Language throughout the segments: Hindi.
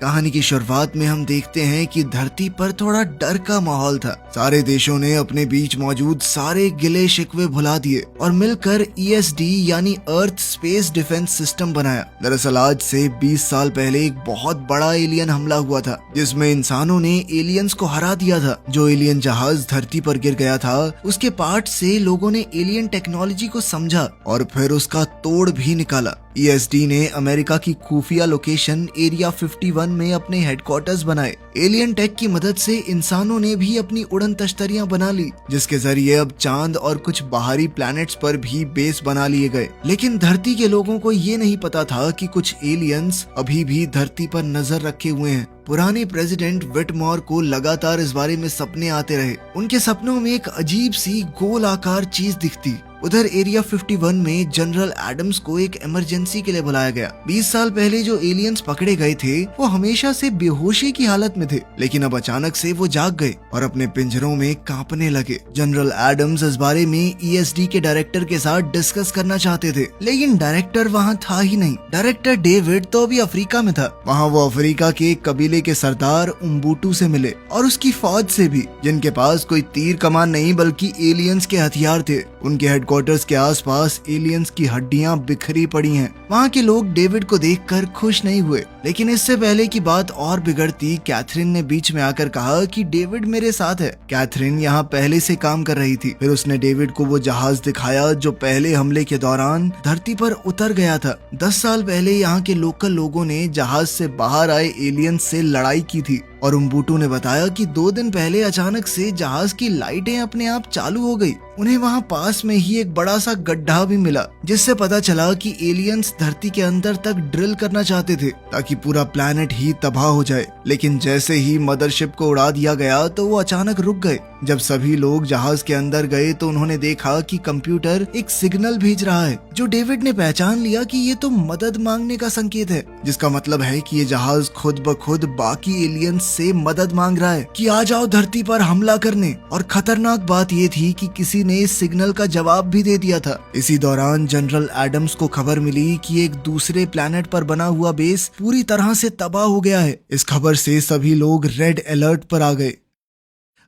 कहानी की शुरुआत में हम देखते हैं कि धरती पर थोड़ा डर का माहौल था। सारे देशों ने अपने बीच मौजूद सारे गिले शिकवे भुला दिए और मिलकर ESD यानी अर्थ स्पेस डिफेंस सिस्टम बनाया। दरअसल आज से 20 साल पहले एक बहुत बड़ा एलियन हमला हुआ था जिसमें इंसानों ने एलियंस को हरा दिया था। जो एलियन जहाज धरती पर गिर गया था उसके पार्ट से लोगों ने एलियन टेक्नोलॉजी को समझा और फिर उसका तोड़ भी निकाला। ESD ने अमेरिका की खुफिया लोकेशन एरिया 51 में अपने हेडक्वार्टर्स बनाए। एलियन टेक की मदद से इंसानों ने भी अपनी उड़न तश्तरियां बना ली जिसके जरिए अब चांद और कुछ बाहरी प्लैनेट्स पर भी बेस बना लिए गए। लेकिन धरती के लोगों को ये नहीं पता था कि कुछ एलियंस अभी भी धरती पर नजर रखे हुए हैं। पुराने प्रेसिडेंट विटमोर को लगातार इस बारे में सपने आते रहे। उनके सपनों में एक अजीब सी गोल आकार चीज दिखती। उधर एरिया 51 में जनरल एडम्स को एक इमरजेंसी के लिए बुलाया गया। 20 साल पहले जो एलियंस पकड़े गए थे वो हमेशा से बेहोशी की हालत में थे, लेकिन अब अचानक से वो जाग गए और अपने पिंजरों में कांपने लगे। जनरल एडम्स इस बारे में ESD के डायरेक्टर के साथ डिस्कस करना चाहते थे, लेकिन डायरेक्टर वहाँ था ही नहीं। डायरेक्टर डेविड तो अभी अफ्रीका में था। वहाँ वो अफ्रीका के कबीले के सरदार उम्बुटू से मिले और उसकी फौज से भी, जिनके पास कोई तीर कमान नहीं बल्कि एलियंस के हथियार थे। उनके हेडक्वार्टर्स के आसपास एलियंस की हड्डियां बिखरी पड़ी हैं। वहाँ के लोग डेविड को देखकर खुश नहीं हुए, लेकिन इससे पहले की बात और बिगड़ती, कैथरीन ने बीच में आकर कहा कि डेविड मेरे साथ है। कैथरीन यहाँ पहले से काम कर रही थी। फिर उसने डेविड को वो जहाज दिखाया जो पहले हमले के दौरान धरती पर उतर गया था। 10 साल पहले यहाँ के लोकल लोगों ने जहाज से बाहर आए एलियंस से लड़ाई की थी और उम्बुटू ने बताया कि 2 दिन पहले अचानक से जहाज की लाइटें अपने आप चालू हो गई। उन्हें वहाँ पास में ही एक बड़ा सा गड्ढा भी मिला जिससे पता चला कि एलियंस धरती के अंदर तक ड्रिल करना चाहते थे ताकि पूरा प्लैनेट ही तबाह हो जाए। लेकिन जैसे ही मदरशिप को उड़ा दिया गया तो वो अचानक रुक गए। जब सभी लोग जहाज के अंदर गए तो उन्होंने देखा कि कंप्यूटर एक सिग्नल भेज रहा है जो डेविड ने पहचान लिया कि ये तो मदद मांगने का संकेत है, जिसका मतलब है कि ये जहाज खुद ब खुद बाकी एलियंस से मदद मांग रहा है कि आ जाओ धरती पर हमला करने। और खतरनाक बात ये थी कि किसी ने इस सिग्नल का जवाब भी दे दिया था। इसी दौरान जनरल एडम्स को खबर मिली कि एक दूसरे प्लैनेट पर बना हुआ बेस पूरी तरह से तबाह हो गया है। इस खबर से सभी लोग रेड अलर्ट पर आ गए।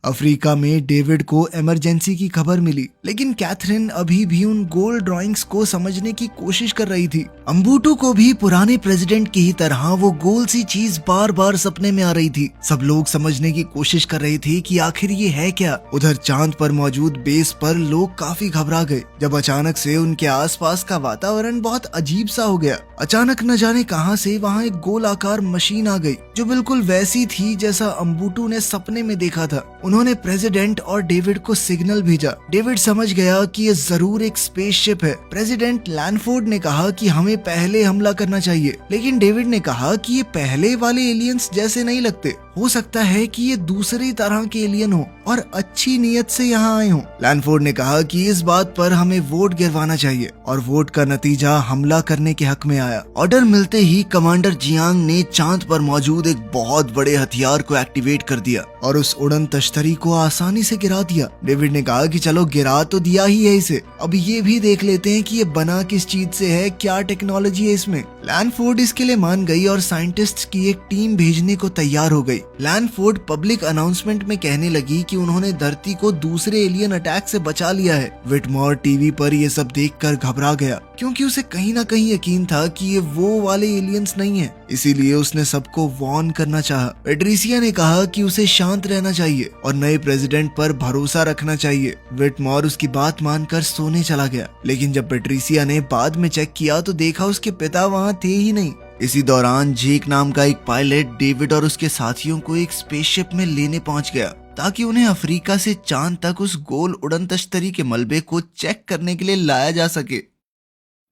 अफ्रीका में डेविड को इमरजेंसी की खबर मिली, लेकिन कैथरीन अभी भी उन गोल ड्राइंग्स को समझने की कोशिश कर रही थी। अम्बुटू को भी पुराने प्रेसिडेंट की ही तरह वो गोल सी चीज बार बार सपने में आ रही थी। सब लोग समझने की कोशिश कर रहे थे कि आखिर ये है क्या। उधर चांद पर मौजूद बेस पर लोग काफी घबरा गए जब अचानक से उनके आसपास का वातावरण बहुत अजीब सा हो गया। अचानक न जाने कहां से वहां एक गोल आकार मशीन आ गई जो बिल्कुल वैसी थी जैसा अम्बुटू ने सपने में देखा था। उन्होंने प्रेसिडेंट और डेविड को सिग्नल भेजा। डेविड समझ गया कि ये जरूर एक स्पेसशिप है। प्रेसिडेंट लैंडफोर्ड ने कहा कि हमें पहले हमला करना चाहिए, लेकिन डेविड ने कहा कि ये पहले वाले एलियंस जैसे नहीं लगते। हो सकता है कि ये दूसरी तरह के एलियन हो और अच्छी नीयत से यहाँ आए हों। लैंडफोर्ड ने कहा कि इस बात पर हमें वोट गिरवाना चाहिए और वोट का नतीजा हमला करने के हक में आया। ऑर्डर मिलते ही कमांडर जियांग ने चांद पर मौजूद एक बहुत बड़े हथियार को एक्टिवेट कर दिया और उस उड़न तश्तरी को आसानी से गिरा दिया। डेविड ने कहा कि चलो गिरा तो दिया ही है इसे, अब ये भी देख लेते हैं कि ये बना किस चीज से है, क्या टेक्नोलॉजी है इसमें। लैंडफोर्ड इसके लिए मान गई और साइंटिस्ट्स की एक टीम भेजने को तैयार हो गई। लैंडफोर्ड पब्लिक अनाउंसमेंट में कहने लगी कि उन्होंने धरती को दूसरे एलियन अटैक से बचा लिया है। विटमोर टीवी पर ये सब देखकर घबरा गया क्योंकि उसे कहीं ना कहीं यकीन था कि ये वो वाले एलियंस नहीं है, इसीलिए उसने सबको वार्न करना चाहा। पेट्रिसिया ने कहा कि उसे शांत रहना चाहिए और नए प्रेसिडेंट पर भरोसा रखना चाहिए। विटमोर उसकी बात मानकर सोने चला गया, लेकिन जब पेट्रिसिया ने बाद में चेक किया तो देखा उसके पिता वहाँ थे ही नहीं। इसी दौरान जेक नाम का एक पायलट डेविड और उसके साथियों को एक स्पेसशिप में लेने पहुंच गया ताकि उन्हें अफ्रीका से चांद तक उस गोल उड़न तश्तरी के मलबे को चेक करने के लिए लाया जा सके।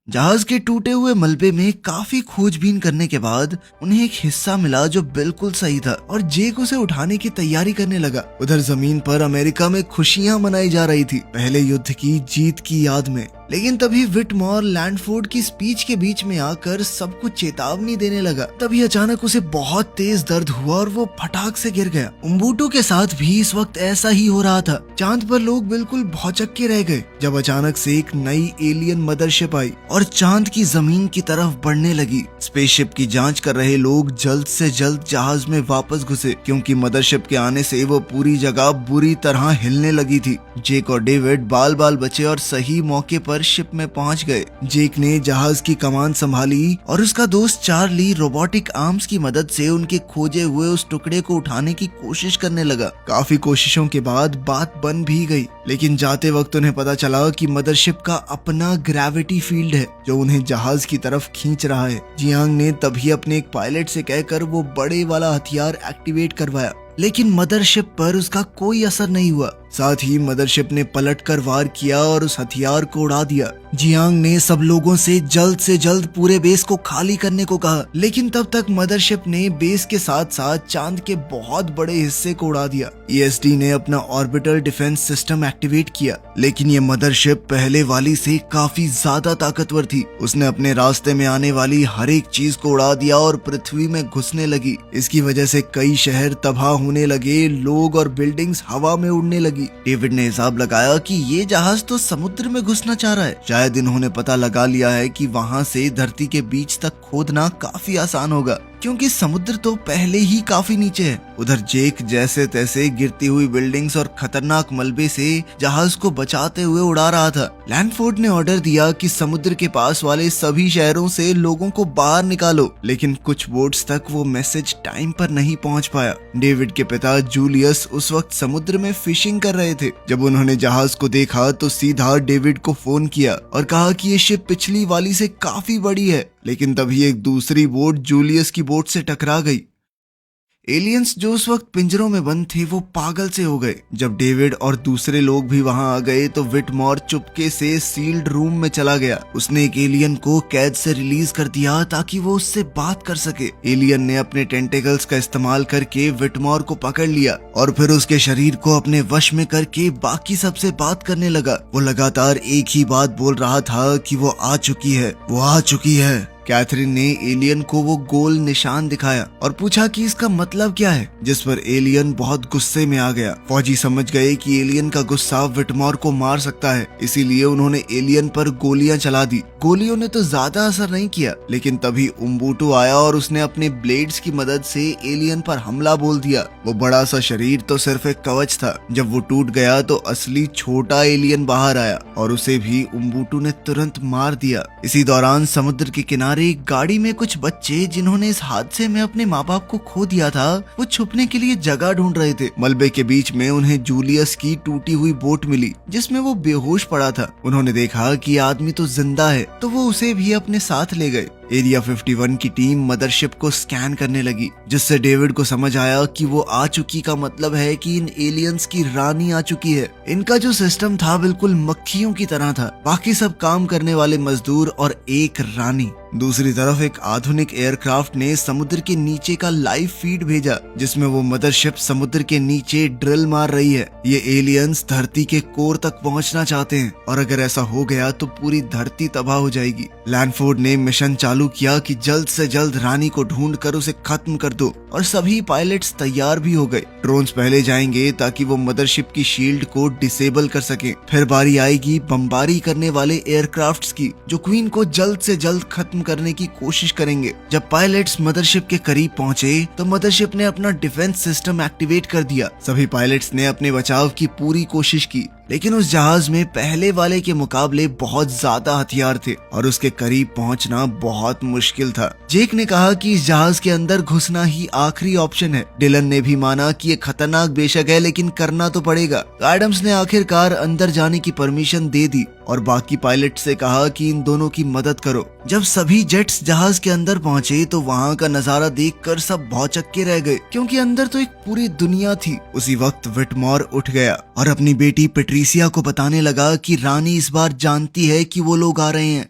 जहाज के टूटे हुए मलबे में काफी खोजबीन करने के बाद उन्हें एक हिस्सा मिला जो बिल्कुल सही था और जेक उसे उठाने की तैयारी करने लगा। उधर जमीन पर अमेरिका में खुशियां मनाई जा रही थी, पहले युद्ध की जीत की याद में। लेकिन तभी विटमॉर लैंडफोर्ड की स्पीच के बीच में आकर सबको चेतावनी देने लगा। तभी अचानक उसे बहुत तेज दर्द हुआ और वो फटाक से गिर गया। उम्बूटू के साथ भी इस वक्त ऐसा ही हो रहा था। चांद पर लोग बिल्कुल भौचक्के रह गए जब अचानक से एक नई एलियन मदरशिप आई और चांद की जमीन की तरफ बढ़ने लगी। स्पेसशिप की जांच कर रहे लोग जल्द से जल्द जहाज में वापस घुसे, क्योंकि मदरशिप के आने से वो पूरी जगह बुरी तरह हिलने लगी थी। जेक और डेविड बाल बाल बचे और सही मौके पर शिप में पहुंच गए। जेक ने जहाज की कमान संभाली और उसका दोस्त चार्ली रोबोटिक आर्म्स की मदद से उनके खोजे हुए उस टुकड़े को उठाने की कोशिश करने लगा। काफी कोशिशों के बाद बात बन भी गई, लेकिन जाते वक्त उन्हें पता चला कि मदरशिप का अपना ग्रेविटी फील्ड है जो उन्हें जहाज की तरफ खींच रहा है। जियांग ने तभी अपने एक पायलट से कहकर वो बड़े वाला हथियार एक्टिवेट करवाया, लेकिन मदरशिप पर उसका कोई असर नहीं हुआ। साथ ही मदरशिप ने पलटकर वार किया और उस हथियार को उड़ा दिया। जियांग ने सब लोगों से जल्द पूरे बेस को खाली करने को कहा, लेकिन तब तक मदरशिप ने बेस के साथ साथ चांद के बहुत बड़े हिस्से को उड़ा दिया। ईएसडी ने अपना ऑर्बिटल डिफेंस सिस्टम एक्टिवेट किया, लेकिन ये मदरशिप पहले वाली से काफी ज्यादा ताकतवर थी। उसने अपने रास्ते में आने वाली हर एक चीज को उड़ा दिया और पृथ्वी में घुसने लगी। इसकी वजह से कई शहर तबाह होने लगे, लोग और बिल्डिंग्स हवा में उड़ने लगी। डेविड ने हिसाब लगाया कि ये जहाज तो समुद्र में घुसना चाह रहा है। शायद इन्होंने पता लगा लिया है कि वहां से धरती के बीच तक खोदना काफी आसान होगा, क्योंकि समुद्र तो पहले ही काफी नीचे है। उधर जेक जैसे तैसे गिरती हुई बिल्डिंग्स और खतरनाक मलबे से जहाज को बचाते हुए उड़ा रहा था। लैंडफोर्ड ने ऑर्डर दिया कि समुद्र के पास वाले सभी शहरों से लोगों को बाहर निकालो, लेकिन कुछ बोट्स तक वो मैसेज टाइम पर नहीं पहुंच पाया। डेविड के पिता जूलियस उस वक्त समुद्र में फिशिंग कर रहे थे। जब उन्होंने जहाज को देखा तो सीधा डेविड को फोन किया और कहा कि ये शिप पिछली वाली से काफी बड़ी है, लेकिन तभी एक दूसरी बोट जूलियस की बोट से टकरा गई। एलियंस जो उस वक्त पिंजरों में बंद थे वो पागल से हो गए। जब डेविड और दूसरे लोग भी वहां आ गए तो विटमॉर चुपके से सील्ड रूम में चला गया। उसने एक एलियन को कैद से रिलीज कर दिया ताकि वो उससे बात कर सके। एलियन ने अपने टेंटेकल्स का इस्तेमाल करके विटमॉर को पकड़ लिया और फिर उसके शरीर को अपने वश में करके बाकी सबसे बात करने लगा। वो लगातार एक ही बात बोल रहा था कि वो आ चुकी है, वो आ चुकी है। कैथरीन ने एलियन को वो गोल निशान दिखाया और पूछा कि इसका मतलब क्या है, जिस पर एलियन बहुत गुस्से में आ गया। फौजी समझ गए कि एलियन का गुस्सा विटमॉर को मार सकता है, इसीलिए उन्होंने एलियन पर गोलियां चला दी। गोलियों ने तो ज्यादा असर नहीं किया, लेकिन तभी उम्बूटू आया और उसने अपने ब्लेड्स की मदद से एलियन पर हमला बोल दिया। वो बड़ा सा शरीर तो सिर्फ एक कवच था। जब वो टूट गया तो असली छोटा एलियन बाहर आया और उसे भी उम्बूटू ने तुरंत मार दिया। इसी दौरान समुद्र के किनारे एक गाड़ी में कुछ बच्चे, जिन्होंने इस हादसे में अपने माँ बाप को खो दिया था, वो छुपने के लिए जगह ढूंढ रहे थे। मलबे के बीच में उन्हें जूलियस की टूटी हुई बोट मिली, जिसमें वो बेहोश पड़ा था। उन्होंने देखा कि आदमी तो जिंदा है, तो वो उसे भी अपने साथ ले गए। एरिया 51 की टीम मदरशिप को स्कैन करने लगी, जिससे डेविड को समझ आया कि वो आ चुकी का मतलब है कि इन एलियंस की रानी आ चुकी है। इनका जो सिस्टम था बिल्कुल मक्खियों की तरह था, बाकी सब काम करने वाले मजदूर और एक रानी। दूसरी तरफ एक आधुनिक एयरक्राफ्ट ने समुद्र के नीचे का लाइव फीड भेजा, जिसमें वो मदरशिप समुद्र के नीचे ड्रिल मार रही है। ये एलियंस धरती के कोर तक पहुंचना चाहते हैं और अगर ऐसा हो गया तो पूरी धरती तबाह हो जाएगी। लैंडफोर्ड ने मिशन चालू किया कि जल्द से जल्द रानी को ढूंढ कर उसे खत्म कर दो और सभी पायलट्स तैयार भी हो गए। ड्रोन्स पहले जाएंगे ताकि वो मदरशिप की शील्ड को डिसेबल कर सके। फिर बारी आएगी बमबारी करने वाले एयरक्राफ्ट्स की, जो क्वीन को जल्द से जल्द खत्म करने की कोशिश करेंगे। जब पायलट्स मदरशिप के करीब पहुंचे तो मदरशिप ने अपना डिफेंस सिस्टम एक्टिवेट कर दिया। सभी पायलट्स ने अपने बचाव की पूरी कोशिश की, लेकिन उस जहाज में पहले वाले के मुकाबले बहुत ज्यादा हथियार थे और उसके करीब पहुंचना बहुत मुश्किल था। जेक ने कहा कि इस जहाज के अंदर घुसना ही आखिरी ऑप्शन है। डिलन ने भी माना कि ये खतरनाक बेशक है, लेकिन करना तो पड़ेगा। एडम्स ने आखिरकार अंदर जाने की परमिशन दे दी और बाकी पायलट से कहा कि इन दोनों की मदद करो। जब सभी जेट्स जहाज के अंदर पहुंचे तो वहां का नजारा देखकर सब भौचक्के रह गए, क्योंकि अंदर तो एक पूरी दुनिया थी। उसी वक्त विटमॉर उठ गया और अपनी बेटी पेट्रिसिया को बताने लगा कि रानी इस बार जानती है कि वो लोग आ रहे हैं।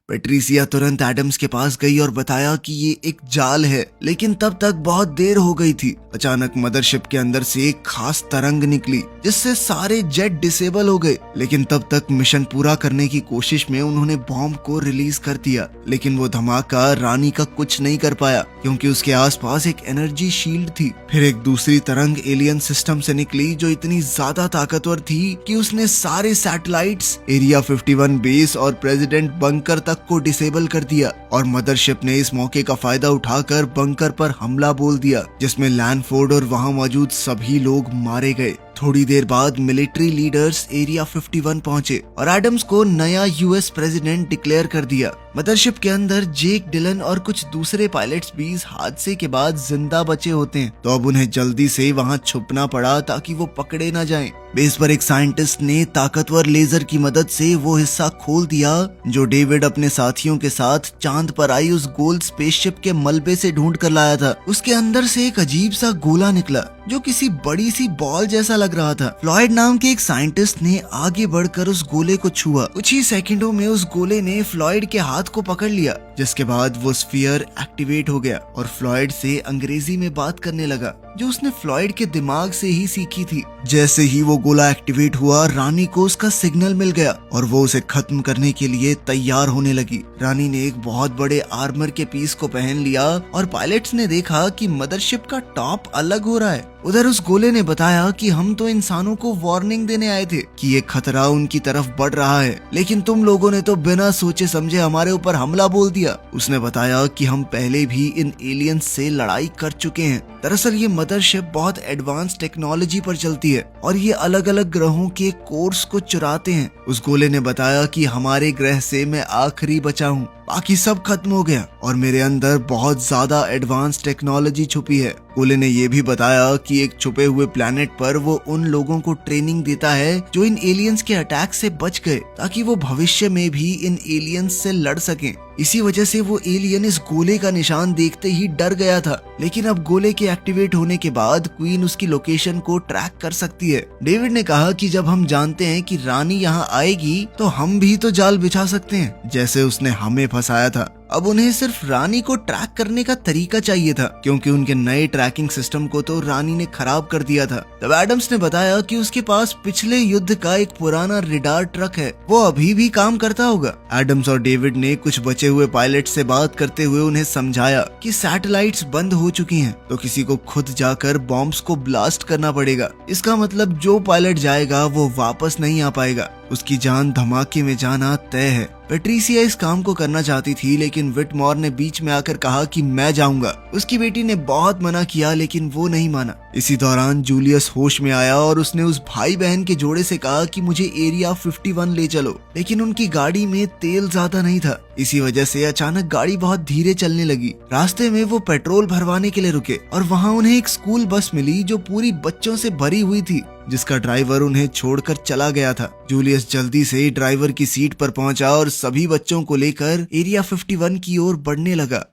पेट्रिसिया तुरंत एडम्स के पास गई और बताया कि ये एक जाल है, लेकिन तब तक बहुत देर हो गई थी। अचानक मदरशिप के अंदर से एक खास तरंग निकली जिससे सारे जेट डिसेबल हो गए, लेकिन तब तक मिशन पूरा करने की कोशिश में उन्होंने बॉम्ब को रिलीज कर दिया। लेकिन वो धमाका रानी का कुछ नहीं कर पाया क्योंकि उसके आसपास एक एनर्जी शील्ड थी। फिर एक दूसरी तरंग एलियन सिस्टम से निकली जो इतनी ज्यादा ताकतवर थी कि उसने सारे सैटेलाइट्स, एरिया 51 बेस और प्रेसिडेंट बंकर तक को डिसेबल कर दिया और मदरशिप ने इस मौके का फायदा उठाकर बंकर पर हमला बोल दिया, जिसमें लैंडफोर्ड और वहां मौजूद सभी लोग मारे गए। थोड़ी देर बाद मिलिट्री लीडर्स एरिया 51 पहुंचे और एडम्स को नया यूएस प्रेसिडेंट डिक्लेयर कर दिया। मदरशिप के अंदर जेक डिलन और कुछ दूसरे पायलट्स भी इस हादसे के बाद जिंदा बचे होते हैं, तो अब उन्हें जल्दी से वहां छुपना पड़ा ताकि वो पकड़े न जाएं। बेस पर एक साइंटिस्ट ने ताकतवर लेजर की मदद से वो हिस्सा खोल दिया जो डेविड अपने साथियों के साथ चांद पर आई उस गोल्ड स्पेसशिप के मलबे से ढूंढ कर लाया था। उसके अंदर से एक अजीब सा गोला निकला जो किसी बड़ी सी बॉल जैसा लग रहा था। फ्लॉयड नाम के एक साइंटिस्ट ने आगे बढ़कर उस गोले को छुआ। कुछ ही सेकंडों में उस गोले ने फ्लॉयड के हाथ को पकड़ लिया, जिसके बाद वो स्फीयर एक्टिवेट हो गया और फ्लॉयड से अंग्रेजी में बात करने लगा जो उसने फ्लॉयड के दिमाग से ही सीखी थी। जैसे ही वो गोला एक्टिवेट हुआ, रानी को उसका सिग्नल मिल गया और वो उसे खत्म करने के लिए तैयार होने लगी। रानी ने एक बहुत बड़े आर्मर के पीस को पहन लिया और पायलट्स ने देखा कि मदरशिप का टॉप अलग हो रहा है। उधर उस गोले ने बताया कि हम तो इंसानों को वार्निंग देने आए थे कि ये खतरा उनकी तरफ बढ़ रहा है, लेकिन तुम लोगों ने तो बिना सोचे समझे हमारे ऊपर हमला बोल दिया। उसने बताया कि हम पहले भी इन एलियंस से लड़ाई कर चुके हैं। दरअसल ये मदरशिप बहुत एडवांस टेक्नोलॉजी पर चलती है और ये अलग अलग ग्रहों के कोर्स को चुराते हैं। उस गोले ने बताया कि हमारे ग्रह से मैं आखिरी बचा हूँ, बाकी सब खत्म हो गया और मेरे अंदर बहुत ज्यादा एडवांस टेक्नोलॉजी छुपी है। गोले ने यह भी बताया कि एक छुपे हुए प्लेनेट पर वो उन लोगों को ट्रेनिंग देता है जो इन एलियंस के अटैक से बच गए, ताकि वो भविष्य में भी इन एलियंस से लड़ सकें। इसी वजह से वो एलियन इस गोले का निशान देखते ही डर गया था, लेकिन अब गोले के एक्टिवेट होने के बाद क्वीन उसकी लोकेशन को ट्रैक कर सकती है। डेविड ने कहा कि जब हम जानते हैं कि रानी यहाँ आएगी तो हम भी तो जाल बिछा सकते हैं, जैसे उसने हमें फंसाया था। अब उन्हें सिर्फ रानी को ट्रैक करने का तरीका चाहिए था, क्योंकि उनके नए ट्रैकिंग सिस्टम को तो रानी ने खराब कर दिया था। तब एडम्स ने बताया कि उसके पास पिछले युद्ध का एक पुराना रिडार ट्रक है, वो अभी भी काम करता होगा। एडम्स और डेविड ने कुछ बचे हुए पायलट से बात करते हुए उन्हें समझाया कि सैटेलाइट्स बंद हो चुकी हैं, तो किसी को खुद जाकर बॉम्ब्स को ब्लास्ट करना पड़ेगा। इसका मतलब जो पायलट जाएगा वो वापस नहीं आ पाएगा, उसकी जान धमाके में जाना तय है। पेट्रिसिया इस काम को करना चाहती थी, लेकिन विटमॉर ने बीच में आकर कहा कि मैं जाऊंगा। उसकी बेटी ने बहुत मना किया, लेकिन वो नहीं माना। इसी दौरान जूलियस होश में आया और उसने उस भाई बहन के जोड़े से कहा कि मुझे एरिया 51 ले चलो, लेकिन उनकी गाड़ी में तेल ज्यादा नहीं था। इसी वजह से अचानक गाड़ी बहुत धीरे चलने लगी। रास्ते में वो पेट्रोल भरवाने के लिए रुके और वहाँ उन्हें एक स्कूल बस मिली जो पूरी बच्चों से भरी हुई थी, जिसका ड्राइवर उन्हें छोड़कर चला गया था। जूलियस जल्दी से ड्राइवर की सीट पर पहुंचा और सभी बच्चों को लेकर एरिया 51 की ओर बढ़ने लगा।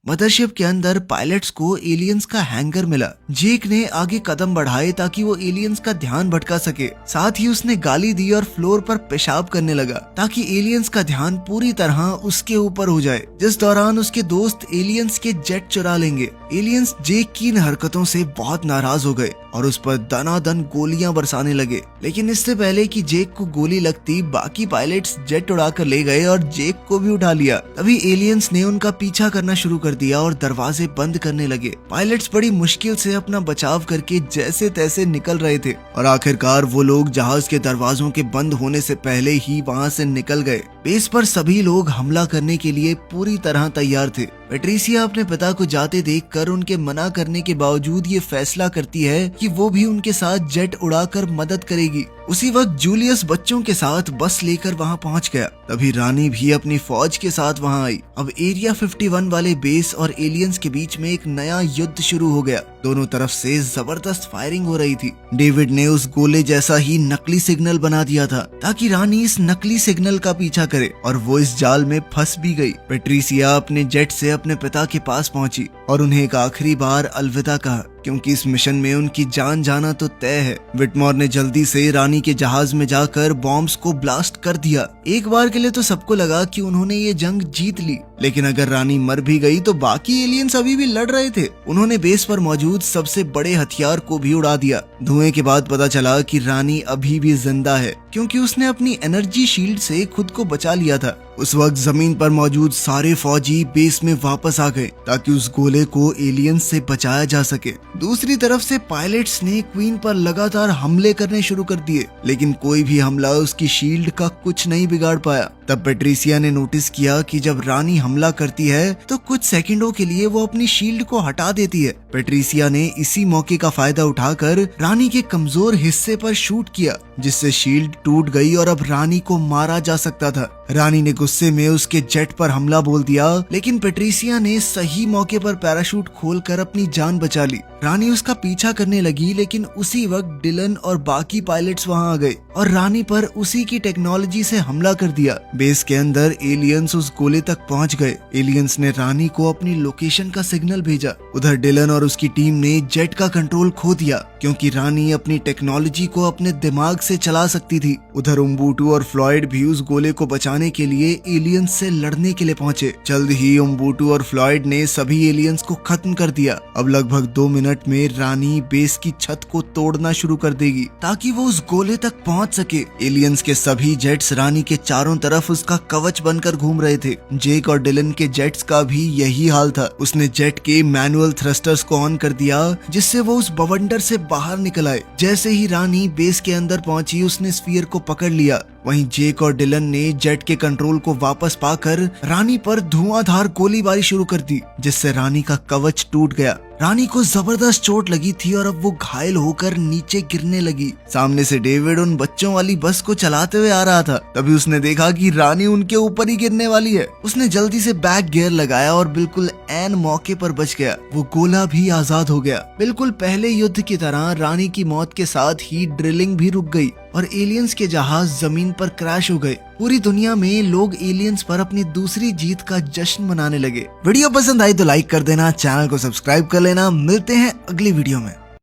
मदरशिप के अंदर पायलट्स को एलियंस का हैंगर मिला। जेक ने आगे कदम बढ़ाए ताकि वो एलियंस का ध्यान भटका सके। साथ ही उसने गाली दी और फ्लोर पर पेशाब करने लगा ताकि एलियंस का ध्यान पूरी तरह उसके ऊपर हो जाए, जिस दौरान उसके दोस्त एलियंस के जेट चुरा लेंगे। एलियंस जेक की इन हरकतों से बहुत नाराज हो गए और उस पर दनादन गोलियां बरसाने लगे, लेकिन इससे पहले कि जेक को गोली लगती, बाकी पायलट्स जेट उड़ाकर ले गए और जेक को भी उठा लिया। तभी एलियंस ने उनका पीछा करना शुरू कर दिया और दरवाजे बंद करने लगे। पायलट्स बड़ी मुश्किल से अपना बचाव करके जैसे तैसे निकल रहे थे और आखिरकार वो लोग जहाज के दरवाजों के बंद होने से पहले ही वहां से निकल गए। बेस पर सभी लोग हमला करने के लिए पूरी तरह तैयार थे। पेट्रिसिया अपने पिता को जाते देखकर उनके मना करने के बावजूद ये फैसला करती है कि वो भी उनके साथ जेट उड़ाकर मदद करेगी। उसी वक्त जूलियस बच्चों के साथ बस लेकर वहां पहुंच गया। तभी रानी भी अपनी फौज के साथ वहां आई। अब एरिया 51 वाले बेस और एलियंस के बीच में एक नया युद्ध शुरू हो गया। दोनों तरफ से जबरदस्त फायरिंग हो रही थी। डेविड ने उस गोले जैसा ही नकली सिग्नल बना दिया था ताकि रानी इस नकली सिग्नल का पीछा करे, और वो इस जाल में फंस भी गई। पेट्रिसिया अपने जेट से अपने पिता के पास पहुंची और उन्हें एक आखिरी बार अलविदा कहा, क्योंकि इस मिशन में उनकी जान जाना तो तय है। विटमोर ने जल्दी से रानी के जहाज में जाकर बॉम्ब्स को ब्लास्ट कर दिया। एक बार के लिए तो सबको लगा कि उन्होंने ये जंग जीत ली, लेकिन अगर रानी मर भी गई तो बाकी एलियंस अभी भी लड़ रहे थे। उन्होंने बेस पर मौजूद सबसे बड़े हथियार को भी उड़ा दिया। धुएं के बाद पता चला कि रानी अभी भी जिंदा है, क्योंकि उसने अपनी एनर्जी शील्ड से खुद को बचा लिया था। उस वक्त जमीन पर मौजूद सारे फौजी बेस में वापस आ गए ताकि उस गोले को एलियंस से बचाया जा सके। दूसरी तरफ से पायलट्स ने क्वीन पर लगातार हमले करने शुरू कर दिए, लेकिन कोई भी हमला उसकी शील्ड का कुछ नहीं बिगाड़ पाया। तब पेट्रिसिया ने नोटिस किया कि जब रानी हमला करती है तो कुछ सेकंडों के लिए वो अपनी शील्ड को हटा देती है। पेट्रिसिया ने इसी मौके का फायदा उठाकर रानी के कमजोर हिस्से पर शूट किया, जिससे शील्ड टूट गई और अब रानी को मारा जा सकता था। रानी ने गुस्से में उसके जेट पर हमला बोल दिया, लेकिन पेट्रिसिया ने सही मौके पर पैराशूट खोलकर अपनी जान बचा ली। रानी उसका पीछा करने लगी, लेकिन उसी वक्त डिलन और बाकी पायलट्स वहां आ गए और रानी पर उसी की टेक्नोलॉजी से हमला कर दिया। बेस के अंदर एलियंस उस गोले तक पहुंच गए। एलियंस ने रानी को अपनी लोकेशन का सिग्नल भेजा। उधर डिलन और उसकी टीम ने जेट का कंट्रोल खो दिया, क्योंकि रानी अपनी टेक्नोलॉजी को अपने दिमाग से चला सकती थी। उधर उम्बुटू और फ्लॉयड भी उस गोले को बचाने के लिए एलियंस से लड़ने के लिए पहुंचे। जल्द ही उम्बुटू और फ्लॉयड ने सभी एलियंस को खत्म कर दिया। अब लगभग 2 मिनट में रानी बेस की छत को तोड़ना शुरू कर देगी ताकि वो उस गोले तक पहुंच सके। एलियंस के सभी जेट्स रानी के चारों तरफ उसका कवच बनकर घूम रहे थे। जेक और डिलन के जेट्स का भी यही हाल था। उसने जेट के मैनुअल थ्रस्टर्स को ऑन कर दिया, जिससे वो उस बवंडर से बाहर निकल आए। जैसे ही रानी बेस के अंदर पहुंची, उसने स्फीयर को पकड़ लिया। वहीं जेक और डिलन ने जेट के कंट्रोल को वापस पाकर रानी पर धुआंधार गोलीबारी शुरू कर दी, जिससे रानी का कवच टूट गया। रानी को जबरदस्त चोट लगी थी और अब वो घायल होकर नीचे गिरने लगी। सामने से डेविड उन बच्चों वाली बस को चलाते हुए आ रहा था। तभी उसने देखा कि रानी उनके ऊपर ही गिरने वाली है। उसने जल्दी से बैक गियर लगाया और बिल्कुल ऐन मौके पर बच गया। वो गोला भी आजाद हो गया। बिल्कुल पहले युद्ध की तरह रानी की मौत के साथ ही ड्रिलिंग भी रुक गई और एलियंस के जहाज जमीन पर क्रैश हो गए। पूरी दुनिया में लोग एलियंस पर अपनी दूसरी जीत का जश्न मनाने लगे। वीडियो पसंद आई तो लाइक कर देना, चैनल को सब्सक्राइब कर लेना। मिलते हैं अगली वीडियो में।